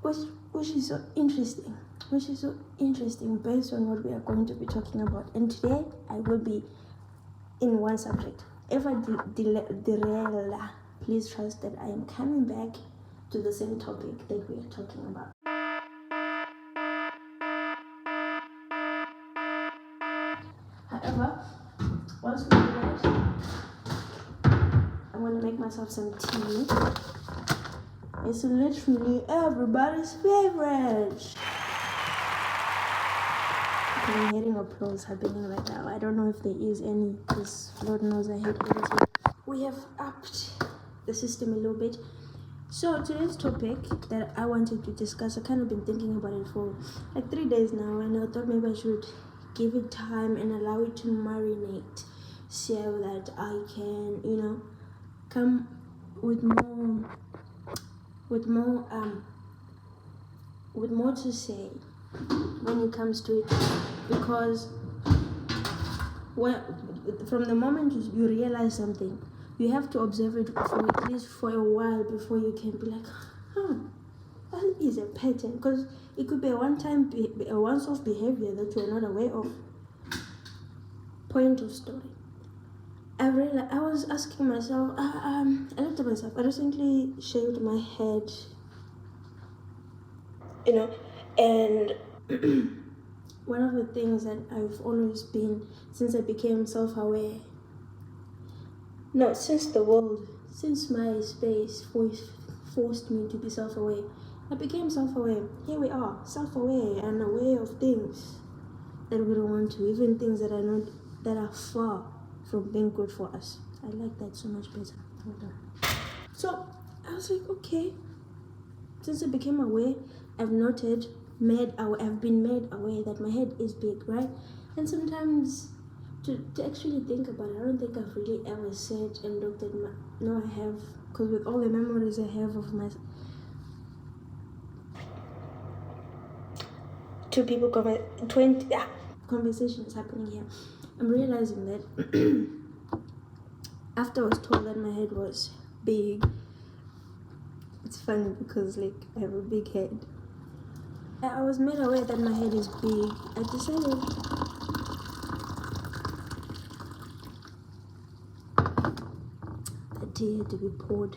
which which is so interesting. Which is so interesting based on what we are going to be talking about. And today I will be in one subject. If I derail, please trust that I am coming back to the same topic that we are talking about. However, once we do that, I'm going to make myself some tea. It's literally everybody's favorite. I'm hearing applause happening right now. I don't know if there is any, because Lord knows I hate editing. We have upped the system a little bit. So today's topic that I wanted to discuss, I kind of been thinking about it for like 3 days now, and I thought maybe I should give it time and allow it to marinate so that I can, come with more to say when it comes to it, because from the moment you realize something, you have to observe it for at least for a while before you can be like, that is a pattern, because it could be a once-off behavior that you're not aware of. Point of story. I was asking myself, I looked at myself. I recently shaved my head, and one of the things that I've always been, since I became self-aware, since my space forced me to be self-aware, I became self-aware. Here we are, self-aware and aware of things that we don't want to, even things that are not, that are far from being good for us. I like that so much better. Hold on. So I was like, okay, since I became aware, I've been made aware that my head is big, right? And sometimes to actually think about it, I don't think I've really ever sat and looked at no, I have, because with all the memories I have of my two people conversations happening here, I'm realizing that after I was told that my head was big, it's funny because I have a big head. I was made aware that my head is big. I decided that tea had to be poured.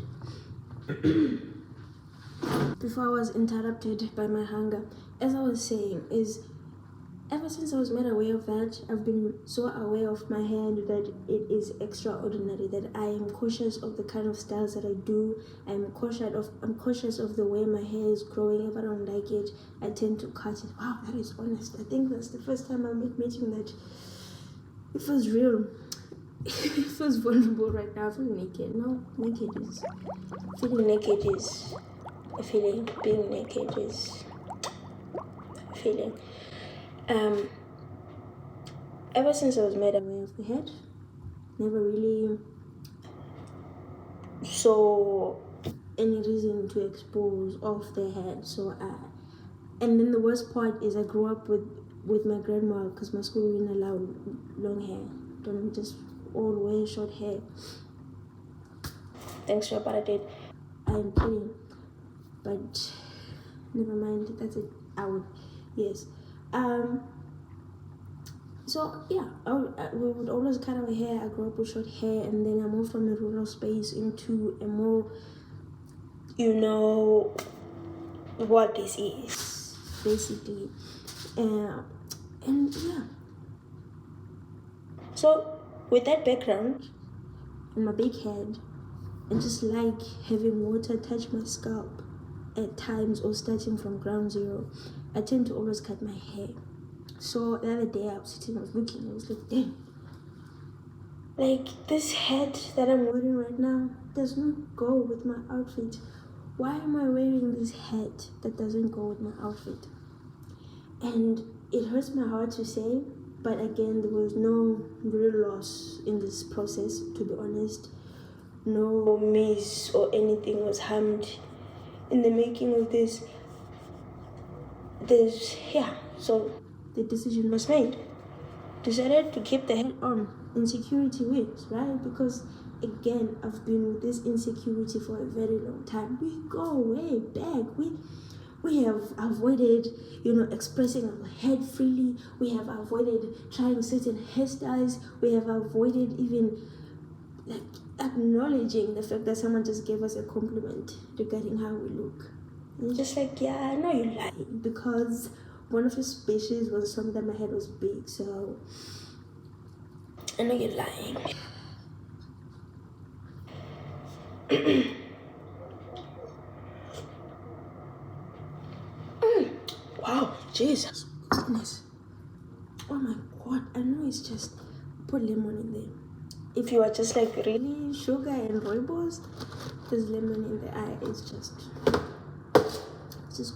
Before I was interrupted by my hunger, as I was saying, is ever since I was made aware of that, I've been so aware of my hair that it is extraordinary, that I am cautious of the kind of styles that I do. I'm cautious of the way my hair is growing. If I don't like it, I tend to cut it. Wow, that is honest. I think that's the first time I'm admitting that it feels real. It feels vulnerable right now. I feel naked. No, feeling naked is a feeling. Being naked is a feeling. Ever since I was made aware of the head, never really saw any reason to expose off the head. And then the worst part is I grew up with my grandma, because my school didn't allow long hair. Don't just all wear short hair. Thanks to what I did. I'm kidding, but never mind. That's it. Yes. So yeah, we would always cut our hair. I grew up with short hair, and then I moved from a rural space into a more, what this is, basically. And yeah. So with that background and my big head, and just like having water touch my scalp at times, or starting from ground zero, I tend to always cut my hair. So the other day I was looking, I was like, damn, this hat that I'm wearing right now does not go with my outfit. Why am I wearing this hat that doesn't go with my outfit? And it hurts my heart to say, but again, there was no real loss in this process, to be honest. No miss or anything was harmed in the making of this. So the decision was made. Decided to keep the head on. Insecurity wins, right? Because again, I've been with this insecurity for a very long time. We go way back. We have avoided, expressing our head freely. We have avoided trying certain hairstyles. We have avoided even like acknowledging the fact that someone just gave us a compliment regarding how we look. And you're just like, yeah, I know you're lying, because one of your species was something that my head was big, so I know you're lying. Wow, Jesus, goodness. Oh my God, I know it's just put lemon in there. If you are just like really sugar and rooibos, there's lemon in the eye. It's just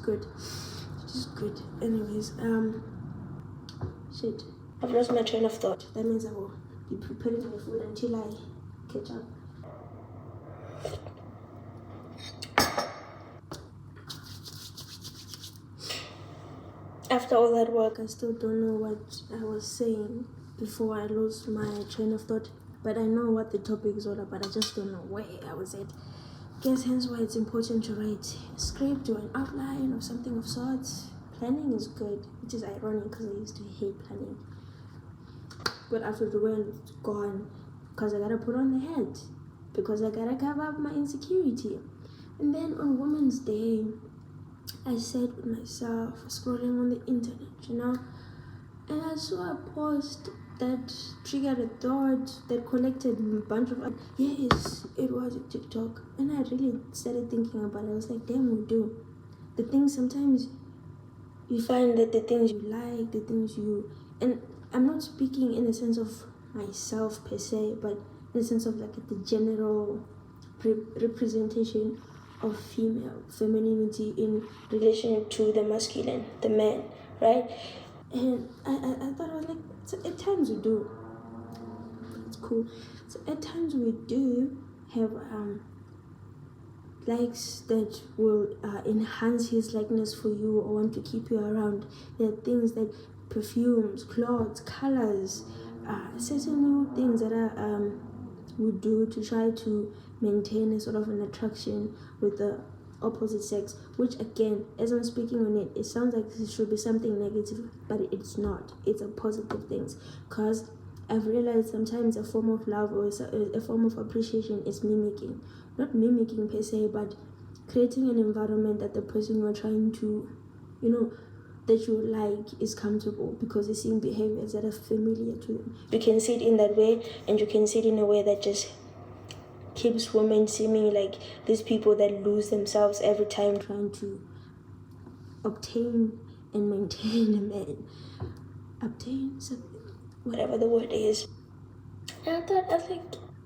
good. It's just good. Anyways, shit. I've lost my train of thought. That means I will be preparing my food until I catch up. After all that work, I still don't know what I was saying before I lost my train of thought. But I know what the topic is all about. I just don't know where I was at. Guess hence why it's important to write a script or an outline or something of sorts. Planning is good, which is ironic because I used to hate planning. But after the wind, it's gone because I gotta put on the hat, because I gotta cover up my insecurity. And then on Women's Day, I sat with myself scrolling on the internet, and I saw a post that triggered a thought that collected a bunch of. Yes, it was a TikTok, and I really started thinking about it. I was like, damn, we do. The things sometimes you find that the things you like, the things you. And I'm not speaking in the sense of myself per se, but in the sense of like the general representation of female femininity in relation to the masculine, the man, right? And I thought, I was like, so at times we do. It's cool. So at times we do have likes that will enhance his likeness for you or want to keep you around. There are things that perfumes, clothes, colors, certain new things that are we do to try to maintain a sort of an attraction with the opposite sex, which again, as I'm speaking on it, it sounds like it should be something negative, but it's not. It's a positive thing, because I've realized sometimes a form of love or a form of appreciation is mimicking. Not mimicking per se, but creating an environment that the person you're trying to, that you like is comfortable, because they're seeing behaviors that are familiar to them. You can see it in that way, and you can see it in a way that just keeps women seeming like these people that lose themselves every time trying to obtain and maintain a man. Obtain something, whatever the word is. And I was like,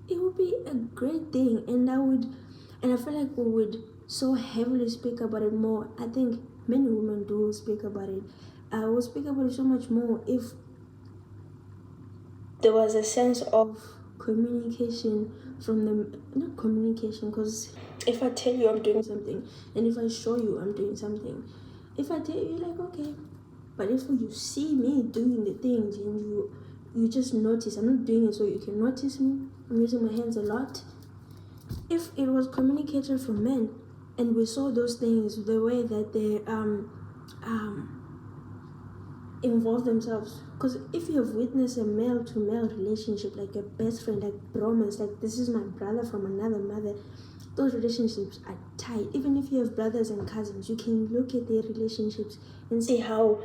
it would be a great thing, and I feel like we would so heavily speak about it more. I think many women do speak about it. I will speak about it so much more if there was a sense of communication from them. Not communication, because if I tell you I'm doing something, and if I show you I'm doing something, if I tell you, you're like, okay. But if you see me doing the things and you just notice, I'm not doing it so you can notice me, I'm using my hands a lot. If it was communicated from men and we saw those things, the way that they involve themselves, because if you have witnessed a male to male relationship, like a best friend, like bromance, like this is my brother from another mother, those relationships are tight. Even if you have brothers and cousins, you can look at their relationships and see how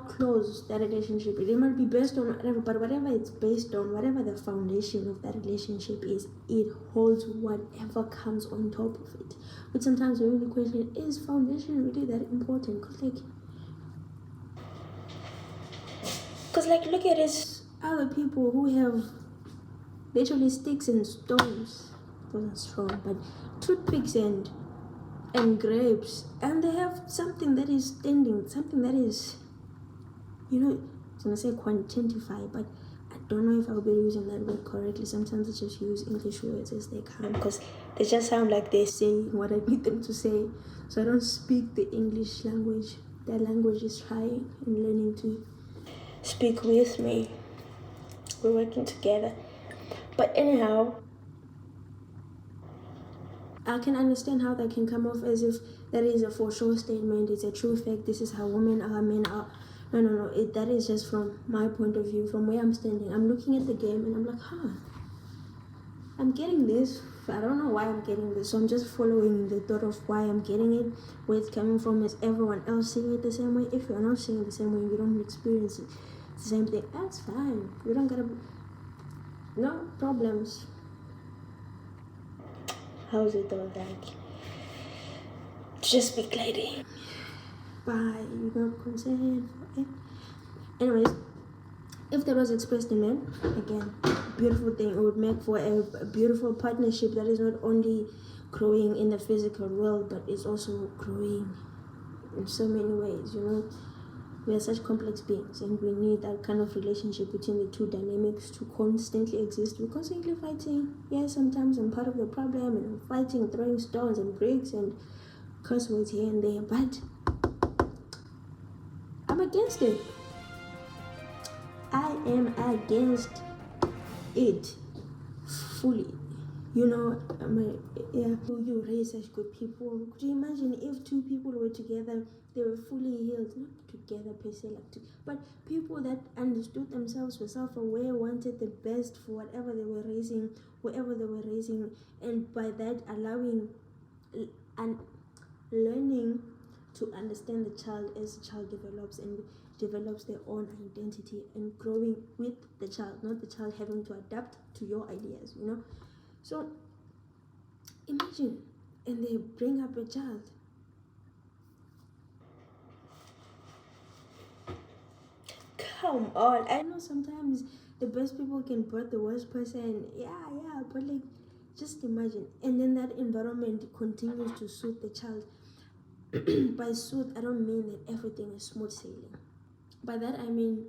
close that relationship is. It might be based on whatever, but whatever it's based on, whatever the foundation of that relationship is, it holds whatever comes on top of it. But sometimes we really question, is foundation really that important? Because look at this, other people who have literally sticks and stones, those are strong, but toothpicks and grapes, and they have something that is standing, something that is, I was gonna say quantify, but I don't know if I'll be using that word correctly. Sometimes I just use English words as they come, because they just sound like they're saying what I need them to say. So I don't speak the English language. That language is trying and learning to speak with me. We're working together. But anyhow, I can understand how that can come off as if that is a for sure statement, it's a true fact, this is how women are, men are. No. That is just from my point of view, from where I'm standing. I'm looking at the game and I'm like, I'm getting this. I don't know why I'm getting this. So I'm just following the thought of why I'm getting it, where it's coming from. Is everyone else seeing it the same way? If you're not seeing it the same way, you don't experience it the same thing, that's fine. You don't gotta, no problems. How's it all that? Just be gliding by consent for it. Anyways, if that was expressed in men, again, beautiful thing. It would make for a beautiful partnership that is not only growing in the physical world, but is also growing in so many ways. We are such complex beings, and we need that kind of relationship between the two dynamics to constantly exist. We're constantly fighting. Yes, sometimes I'm part of the problem, and I'm fighting, throwing stones and bricks and curse words here and there, but I'm against it. I am against it fully. You raise such good people. Could you imagine if two people were together, they were fully healed, not together per se, but people that understood themselves, were self-aware, wanted the best for whatever they were raising, whoever they were raising, and by that allowing and learning to understand the child as the child develops and develops their own identity, and growing with the child, not the child having to adapt to your ideas, So imagine, and they bring up a child. Come on. I know sometimes the best people can birth the worst person. Yeah, but just imagine. And then that environment continues to suit the child. By suit, I don't mean that everything is smooth sailing. By that I mean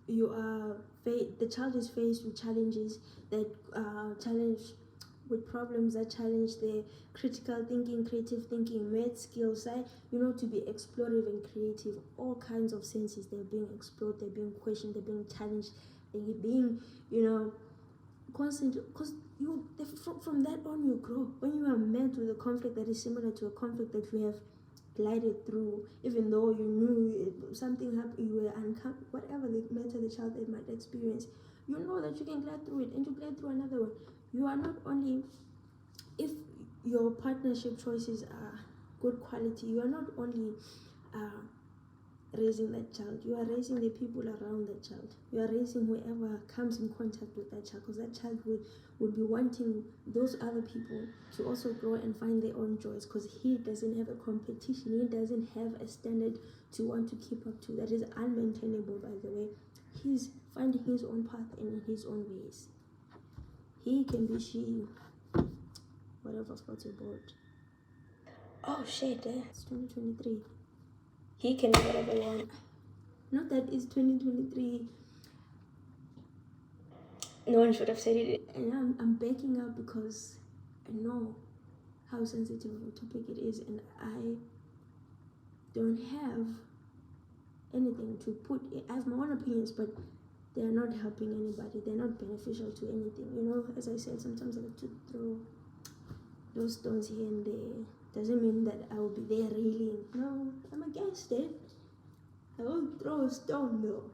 the child is faced with challenges that with problems that challenge their critical thinking, creative thinking, math skills, to be explorative and creative. All kinds of senses, they're being explored, they're being questioned, they're being challenged, they're being, constant, because from that on you grow. When you are met with a conflict that is similar to a conflict that you have glided through, even though you knew something happened, you were uncomfortable, whatever the matter the child they might experience, you know that you can glide through it, and you glide through another one. You are not only, if your partnership choices are good quality, you are not only raising that child, you are raising the people around that child. You are raising whoever comes in contact with that child, because that child will be wanting those other people to also grow and find their own joys, because he doesn't have a competition, he doesn't have a standard to want to keep up to that is unmaintainable. By the way, he's finding his own path in his own ways. He can be she, whatever floats your boat. Oh shit, it's 2023. He can do whatever he wants. Not that it's 2023. No one should have said it. And I'm backing up because I know how sensitive of a topic it is, and I don't have anything to put. I have my own opinions, but they're not helping anybody. They're not beneficial to anything. As I said, sometimes I like to throw those stones here and there. Doesn't mean that I will be there reeling. No, I'm against it. I won't throw a stone though.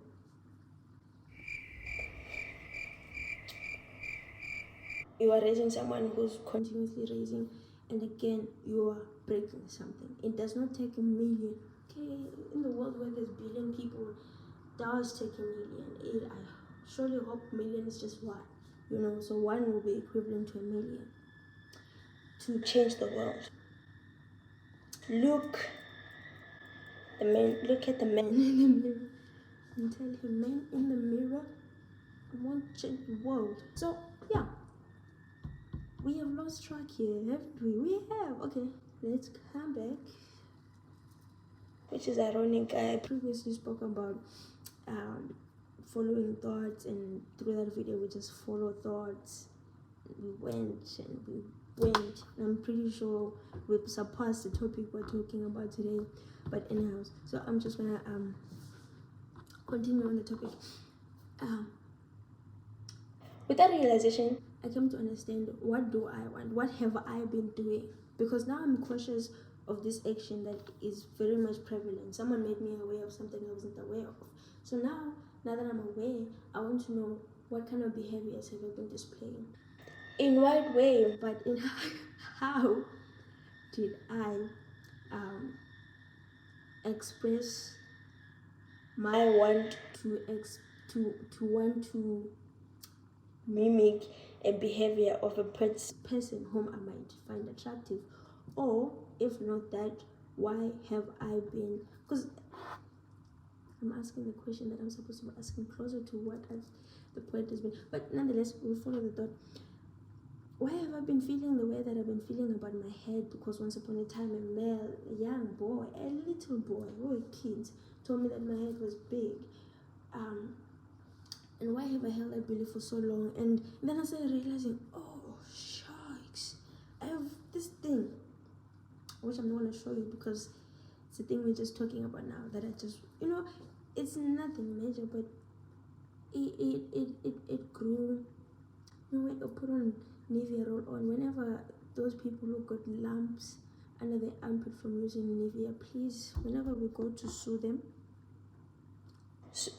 You are raising someone who's continuously raising, and again, you are breaking something. It does not take a million. Okay, in the world where there's billion people, does take a million. I surely hope million is just one. So one will be equivalent to a million to change the world. Look at the man in the mirror and tell him, man in the mirror, I want to change the world. So yeah, we have lost track here, haven't we? We have. Okay, let's come back. Which is ironic. I previously spoke about following thoughts, and through that video we just follow thoughts. We went and we went. I'm pretty sure we've surpassed the topic we're talking about today. But anyhow, so I'm just gonna continue on the topic. With that realization, I came to understand, what do I want? What have I been doing? Because now I'm cautious of this action that is very much prevalent. Someone made me aware of something I wasn't aware of. So now that I'm aware, I want to know what kind of behaviors have I been displaying. In what way, but in how did I express my want to want to mimic a behavior of a person whom I might find attractive? Or if not that, why have I been, because I'm asking the question that I'm supposed to be asking closer to what the point has been, but nonetheless we'll follow the thought. Why have I been feeling the way that I've been feeling about my head? Because once upon a time a young boy, a little boy, we were kids, told me that my head was big. And why have I held that belief for so long? And then I started realizing, oh shucks, I have this thing, which I'm not going to show you because it's the thing we're just talking about now, that I just, it's nothing major, but it grew. When I put on Nivea roll on, whenever those people who got lumps under their armpit from using Nivea, please, whenever we go to sue them,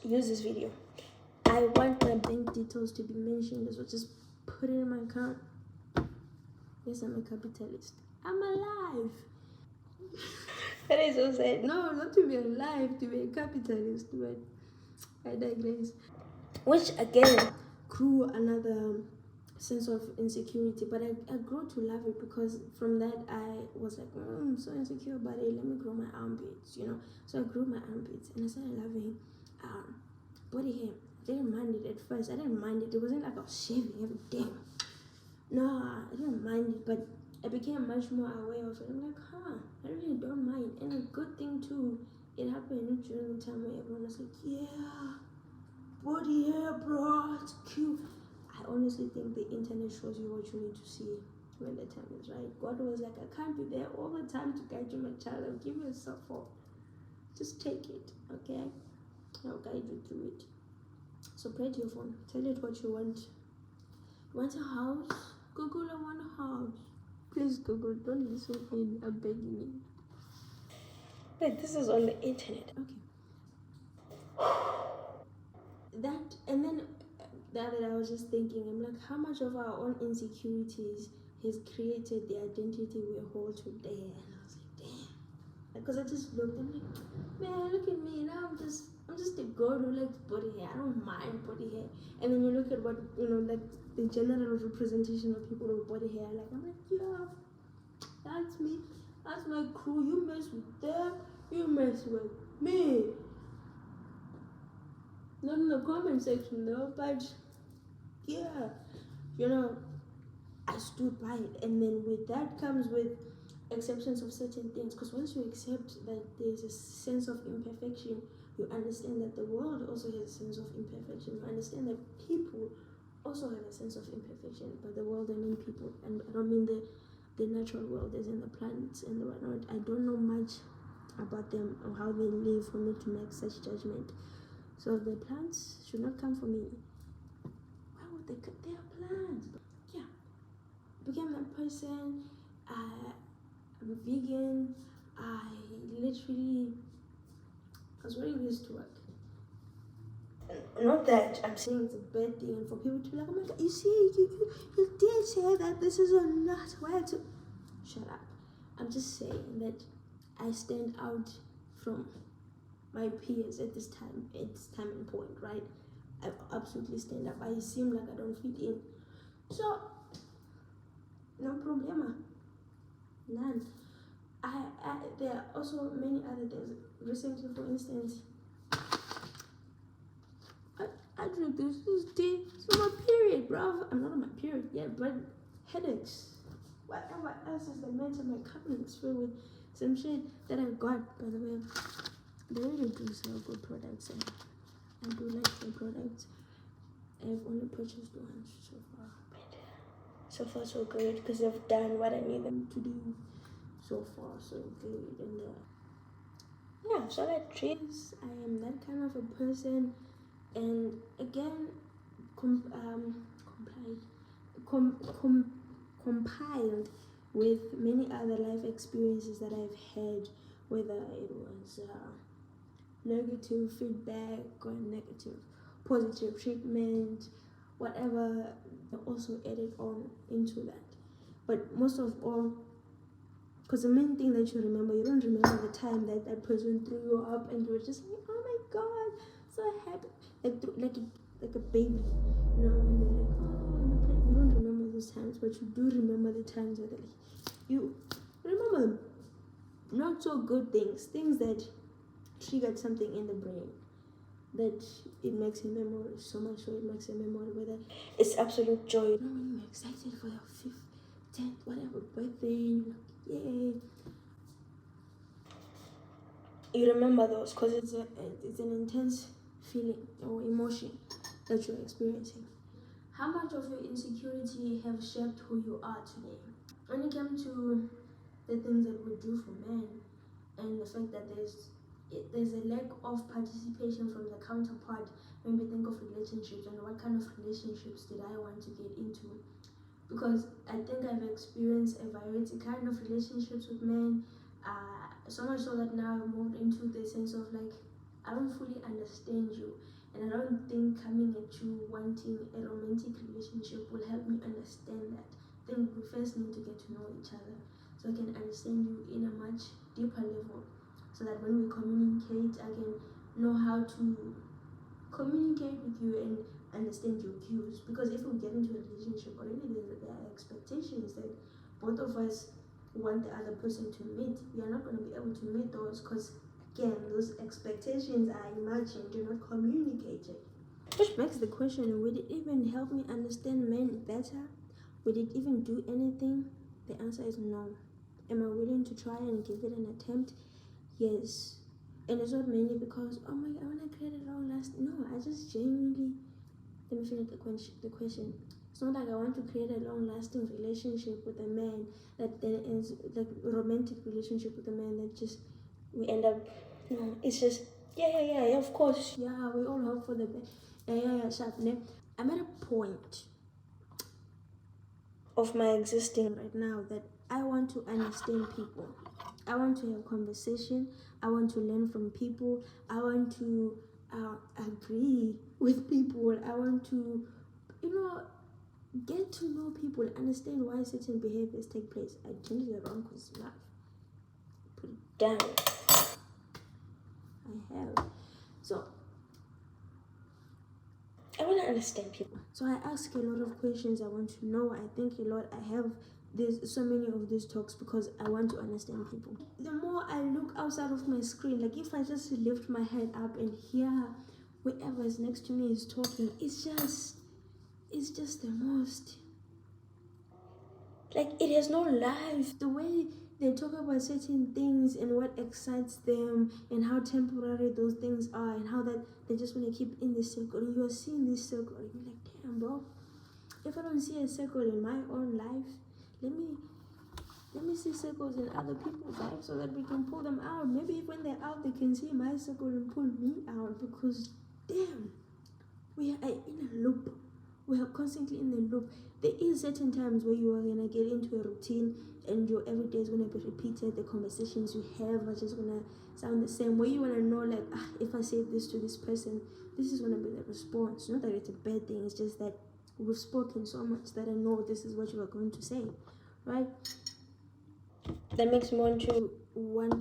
use this video. I want my bank details to be mentioned as well. Just put it in my account. Yes, I'm a capitalist. I'm alive. That is so sad. No, not to be alive, to be a capitalist, but I digress. Which again grew another sense of insecurity, but I grew to love it, because from that I was like, I'm so insecure about it, let me grow my armpits, so I grew my armpits and I started loving body hair. I didn't mind it at first. I didn't mind it. It wasn't like I was shaving every day. No, I didn't mind it, but I became much more aware of it. I'm like, I really don't mind. And a good thing too, it happened during the time where everyone was like, yeah, body hair, bro, it's cute. I honestly think the internet shows you what you need to see when the time is right. God was like, I can't be there all the time to guide you, my child. I'll give you a support. Just take it, okay? I'll guide you through it. So pray to your phone. Tell it what you want. You want a house? Google, I want a house. Please Google, don't listen in. I'm begging you. Wait, this is on the internet. Okay. That, and then that I was just thinking, I'm like, how much of our own insecurities has created the identity we hold today? And I was like, damn. Because I just looked, I'm like, man, look at me. Now I'm just a girl who likes body hair. I don't mind body hair. And then you look at what, like the general representation of people with body hair, like, I'm like, yeah, that's me. That's my crew. You mess with them, you mess with me. Not in the comment section though, but yeah, I stood by it. And then with that comes with acceptance of certain things, because once you accept that there's a sense of imperfection, you understand that the world also has a sense of imperfection. You understand that people also have a sense of imperfection. By the world I mean people, and I don't mean the natural world as in the planets and the whatnot. I don't know much about them or how they live for me to make such judgment. So the plants should not come for me. Why would they cut their plants? But yeah, I became that person. I'm a vegan. I was wearing this to work. Not that I'm saying it's a bad thing, and for people to be like, oh my god, you see, you did say that this is a nut. Why to shut up? I'm just saying that I stand out from my peers at this time and point, right? I absolutely stand up. I seem like I don't fit in. So no problema. None. There are also many other things. Recently, for instance, I drink this tea. It's on my period, bro. I'm not on my period yet, but headaches. Whatever else is the matter, my cabinet is filled with some shit that I got, by the way. They really do sell good products, and I do like their products. I've only purchased one so far. But so far so good, because they've done what I need them to do. So far so good. And yeah, so that treats, I am that kind of a person. And again, compiled with many other life experiences that I've had, whether it was negative feedback or negative positive treatment, whatever, also added on into that. But most of all, because the main thing that you remember, you don't remember the time that that person threw you up and you were just like, oh my god, so happy, like a baby, you know, and they're like, oh, and they're like, you don't remember those times, but you do remember the times where you remember them. Not so good things that triggered something in the brain that it makes a memory, so much so it makes a memory, whether it's absolute joy. You know, when you're excited for your 5th, 10th, whatever birthday, yay. You remember those because it's an intense feeling or emotion that you're experiencing. How much of your insecurity have shaped who you are today? When it comes to the things that we do for men and the fact that there's a lack of participation from the counterpart, maybe think of relationships and what kind of relationships did I want to get into, because I think I've experienced a variety kind of relationships with men, so much so that now I've moved into the sense of like, I don't fully understand you, and I don't think coming at you wanting a romantic relationship will help me understand that. I think we first need to get to know each other so I can understand you in a much deeper level, so that when we communicate, I can know how to communicate with you and understand your cues. Because if we get into a relationship already, there are expectations that both of us want the other person to meet. We are not going to be able to meet those because, again, those expectations are imagined, you're not communicated. Which begs the question, would it even help me understand men better? Would it even do anything? The answer is no. Am I willing to try and give it an attempt? Yes. And it's not mainly because, oh my god, I want to create a long lasting. No, I just genuinely, let me finish the question. It's not like I want to create a long lasting relationship with a man that then ends, like a romantic relationship with a man that just, we end up, you know, it's just, yeah, of course. Yeah, we all hope for the best. Yeah, sharp. I'm at a point of my existing right now that I want to understand people. I want to have conversation. I want to learn from people. I want to agree with people. I want to, get to know people, understand why certain behaviors take place. I changed it around because love. Put it down. I have. So I want to understand people. So I ask a lot of questions. I want to know. I think a lot. I have so many of these talks because I want to understand people. The more I look outside of my screen, like if I just lift my head up and hear whoever is next to me is talking, it's just the most, like, it has no life. The way they talk about certain things and what excites them and how temporary those things are and how that they just want to keep in this circle, and you are seeing this circle and you're like, damn bro, if I don't see a circle in my own life, let me see circles in other people's lives so that we can pull them out. Maybe when they're out they can see my circle and pull me out, because damn, we are in a loop. We are constantly in the loop. There is certain times where you are gonna get into a routine and your everyday is gonna be repeated. The conversations you have are just gonna sound the same. Where you wanna know, like, if I say this to this person, this is gonna be the response. Not that it's a bad thing, it's just that we've spoken so much that I know this is what you are going to say, right? That makes me want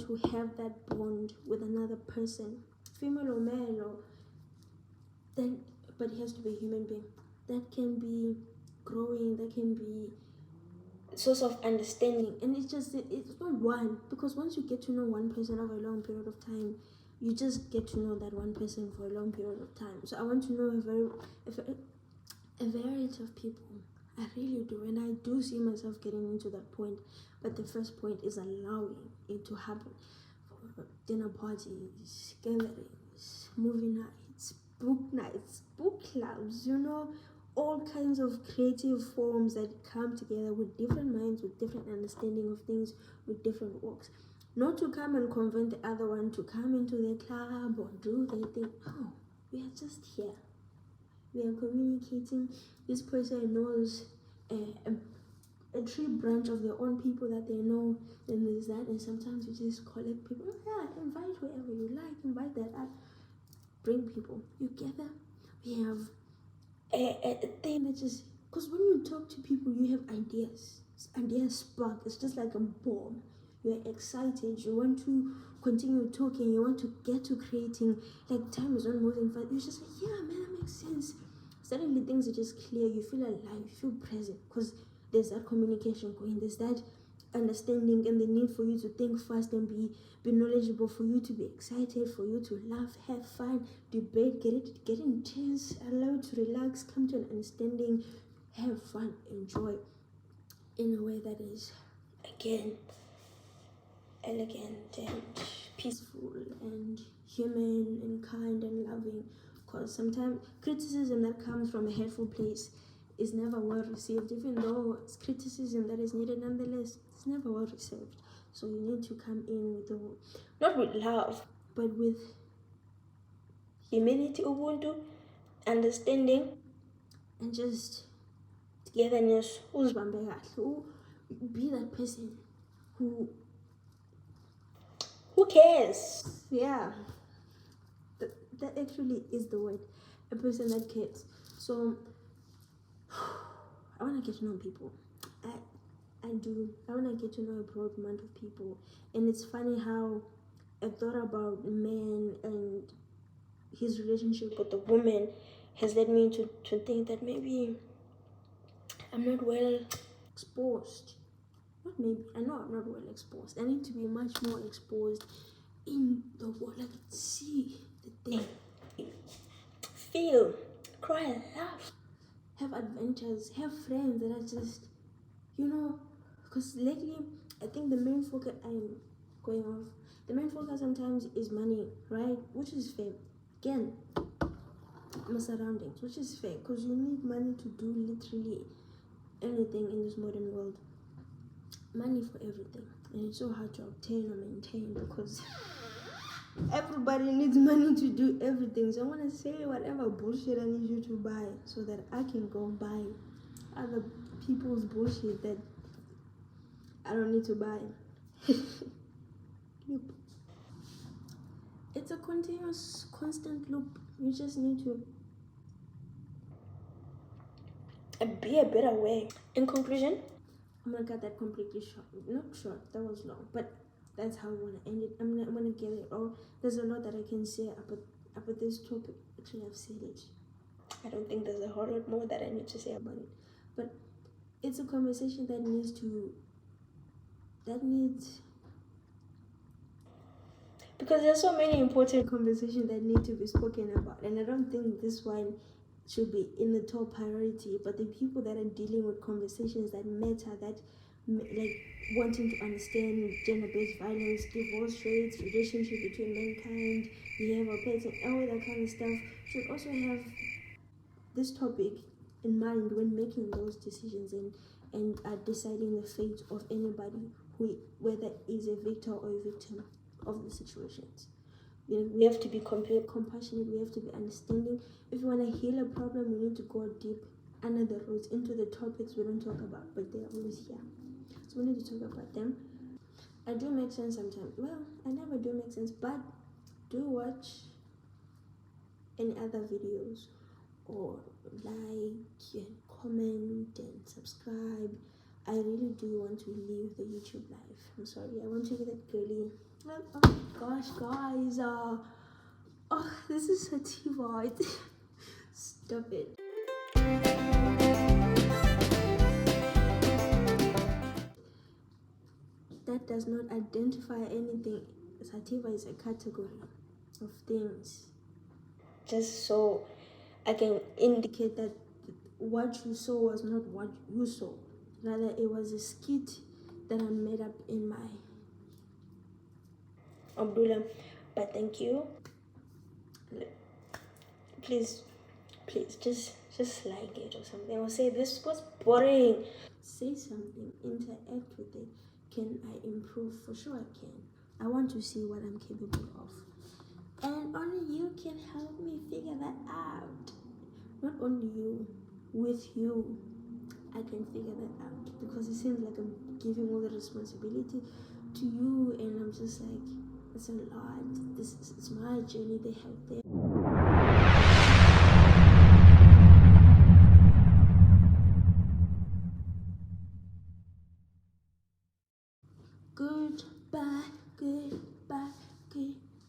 to have that bond with another person, female or male, or then, but he has to be a human being. That can be growing, that can be a source of understanding. And it's not one, because once you get to know one person over a long period of time, you just get to know that one person for a long period of time. So I want to know a variety of people. I really do, and I do see myself getting into that point. But the first point is allowing it to happen. For dinner parties, gatherings, movie nights, book clubs, all kinds of creative forms that come together with different minds, with different understanding of things, with different walks. Not to come and convert the other one to come into the club or do their thing. No, we are just here. We are communicating. This person knows a tree branch of their own people that they know, then there's that, and sometimes you just collect people. Oh, yeah, invite whoever you like, invite that up, bring people. You gather, we have a thing that just, because when you talk to people, you have ideas. Ideas spark. It's just like a bomb. You're excited. You want to continue talking. You want to get to creating. Like time is not moving fast. You're just like, yeah, man, that makes sense. Suddenly things are just clear. You feel alive. You feel present because there's that communication going. There's that understanding and the need for you to think fast and be knowledgeable, for you to be excited, for you to laugh, have fun, debate, get intense, allow you to relax, come to an understanding, have fun, enjoy in a way that is, again, elegant and peaceful and human and kind and loving. Because sometimes criticism that comes from a hateful place is never well received, even though it's criticism that is needed. Nonetheless, it's never well received. So you need to come in with not with love, but with humility, ubuntu, understanding, and just togetherness. Be that person who cares. Yeah, that actually is the word, a person that cares. So I want to get to know people. I want to get to know a broad amount of people. And it's funny how I thought about man and his relationship with the woman has led me to think that maybe I'm not well exposed. Not maybe, I know I'm not well exposed. I need to be much more exposed in the world. Like, see the thing, feel, cry, laugh, have adventures, have friends that are just, because lately I think the main focus, I'm going off, the main focus sometimes is money, right? Which is fair. Again, my surroundings, which is fair, because you need money to do literally anything in this modern world. Money for everything, and it's so hard to obtain or maintain because everybody needs money to do everything. So I want to say whatever bullshit I need you to buy so that I can go buy other people's bullshit that I don't need to buy. Loop. It's a continuous, constant loop. You just need to be a better way. In conclusion, I'm gonna cut that completely short. Not short, that was long, but that's how I want to end it. I'm gonna get it all. There's a lot that I can say about this topic. Actually, I've said it. I don't think there's a whole lot more that I need to say about it. But it's a conversation that needs because there's so many important conversations that need to be spoken about, and I don't think this one should be in the top priority. But the people that are dealing with conversations that matter, that like wanting to understand gender-based violence, divorce rates, relationship between mankind, behavioral patterns, and all that kind of stuff, should also have this topic in mind when making those decisions and deciding the fate of anybody who, whether is a victor or a victim of the situations. We have to be compassionate. We have to be understanding. If you want to heal a problem, we need to go deep under the roots into the topics we don't talk about, but they're always here. So we need to talk about them. I do make sense sometimes. Well, I never do make sense, but do watch any other videos or like and comment and subscribe. I really do want to live the YouTube life. I'm sorry, I want to be that girly. Oh my gosh, guys. This is sativa. Stop it. That does not identify anything. Sativa is a category of things. Just so I can indicate that what you saw was not what you saw. Rather, it was a skit that I made up in my umbrella. But thank you. Please, just like it or something. Or say this was boring. Say something. Interact with it. Can I improve? For sure I can. I want to see what I'm capable of. And only you can help me figure that out. Not only you, with you. I can figure that out, because it seems like I'm giving all the responsibility to you, and I'm just like, it's a lot. This is it's my journey. They have their. Goodbye, goodbye, goodbye.